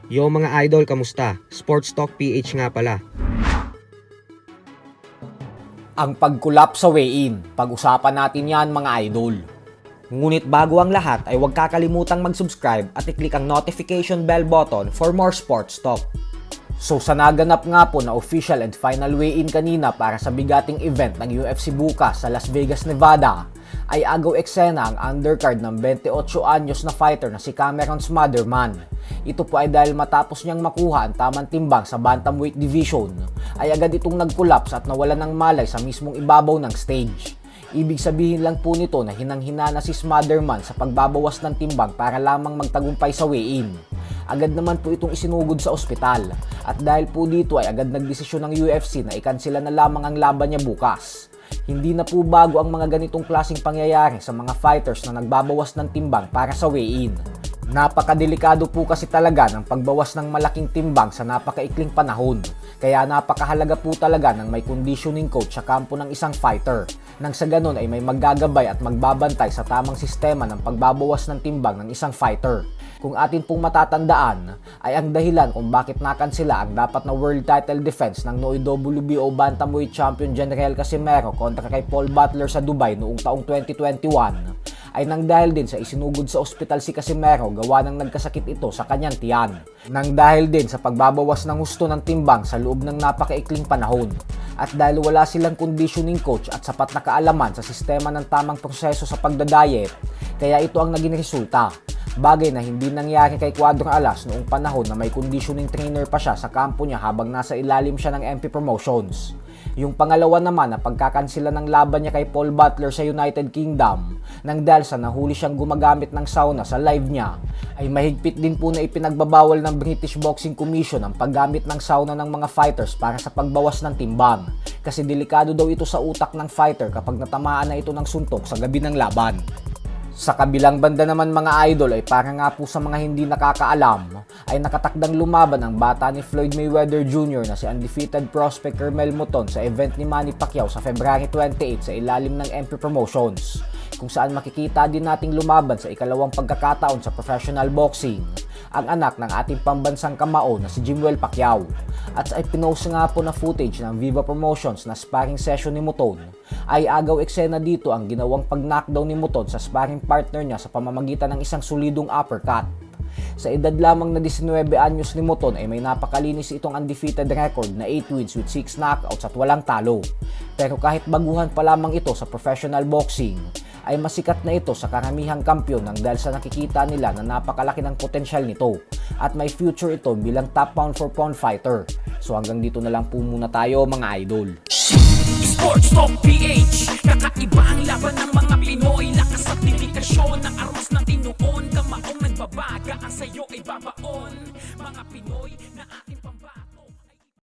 Yo mga idol, kamusta? Sports Talk PH nga pala. Ang pagkulap sa weigh-in. Pag-usapan natin yan mga idol. Ngunit bago ang lahat ay huwag kakalimutang mag-subscribe at i-click ang notification bell button for more sports talk. So sa naganap nga po na official and final weigh-in kanina para sa bigating event ng UFC bukas sa Las Vegas, Nevada, ay agaw eksena ang undercard ng 28 anyos na fighter na si Cameron Smotherman. Ito po ay dahil matapos niyang makuha ang tamang timbang sa bantamweight division, ay agad itong nag-collapse at nawalan ng malay sa mismong ibabaw ng stage. Ibig sabihin lang po nito na hinang-hina na si Smotherman sa pagbabawas ng timbang para lamang magtagumpay sa weigh-in. Agad naman po itong isinugod sa ospital at dahil po dito ay agad nagdesisyon ng UFC na ikansela na lamang ang laban niya bukas. Hindi na po bago ang mga ganitong klaseng pangyayari sa mga fighters na nagbabawas ng timbang para sa weigh-in. Napakadelikado po kasi talaga ng pagbawas ng malaking timbang sa napakaikling panahon. Kaya napakahalaga po talaga ng may conditioning coach sa kampo ng isang fighter. Nang sa ganun ay may maggagabay at magbabantay sa tamang sistema ng pagbabawas ng timbang ng isang fighter. Kung atin pong matatandaan ay ang dahilan kung bakit nakansela ang dapat na world title defense ng Noy WBO Bantamweight Champion General Casimero kontra kay Paul Butler sa Dubai noong taong 2021 ay nang dahil din sa isinugod sa ospital si Casimero gawa ng nagkasakit ito sa kanyang tiyan. Nang dahil din sa pagbabawas ng husto ng timbang sa loob ng napakaikling panahon. At dahil wala silang conditioning coach at sapat na kaalaman sa sistema ng tamang proseso sa pagdadayet, kaya ito ang naging resulta. Bagay na hindi nangyari kay Cuadro Alas noong panahon na may conditioning trainer pa siya sa kampo niya habang nasa ilalim siya ng MP Promotions. Yung pangalawa naman na pagkakansila ng laban niya kay Paul Butler sa United Kingdom nang dahil sa nahuli siyang gumagamit ng sauna sa live niya, ay mahigpit din po na ipinagbabawal ng British Boxing Commission ang paggamit ng sauna ng mga fighters para sa pagbawas ng timbang. Kasi delikado daw ito sa utak ng fighter kapag natamaan na ito ng suntok sa gabi ng laban. Sa kabilang banda naman mga idol ay para nga po sa mga hindi nakakaalam ay nakatakdang lumaban ang bata ni Floyd Mayweather Jr. na si undefeated prospect Ermel Moton sa event ni Manny Pacquiao sa February 28 sa ilalim ng MP Promotions, kung saan makikita din nating lumaban sa ikalawang pagkakataon sa professional boxing ang anak ng ating pambansang kamao na si Jimwell Pacquiao. At sa pinost nga po na footage ng Viva Promotions na sparring session ni Moton ay agaw eksena dito ang ginawang pag-knockdown ni Moton sa sparring partner niya sa pamamagitan ng isang solidong uppercut. Sa edad lamang na 19 anyos ni Moton ay may napakalinis itong undefeated record na 8 wins with 6 knockouts at walang talo. Pero kahit baguhan pa lamang ito sa professional boxing, ay masikat na ito sa karamihang kampyon nang dahil sa nakikita nila na napakalaki ng potensyal nito at may future ito bilang top pound for pound fighter. So hanggang dito na lang po muna tayo mga idol. Sports Talk PH, kakaiba ang laban ng mga Pinoy. Lakas at dedikasyon ng armas ng tinuon. Kamaong nagbabaga, ang sayo ay babaon. Mga Pinoy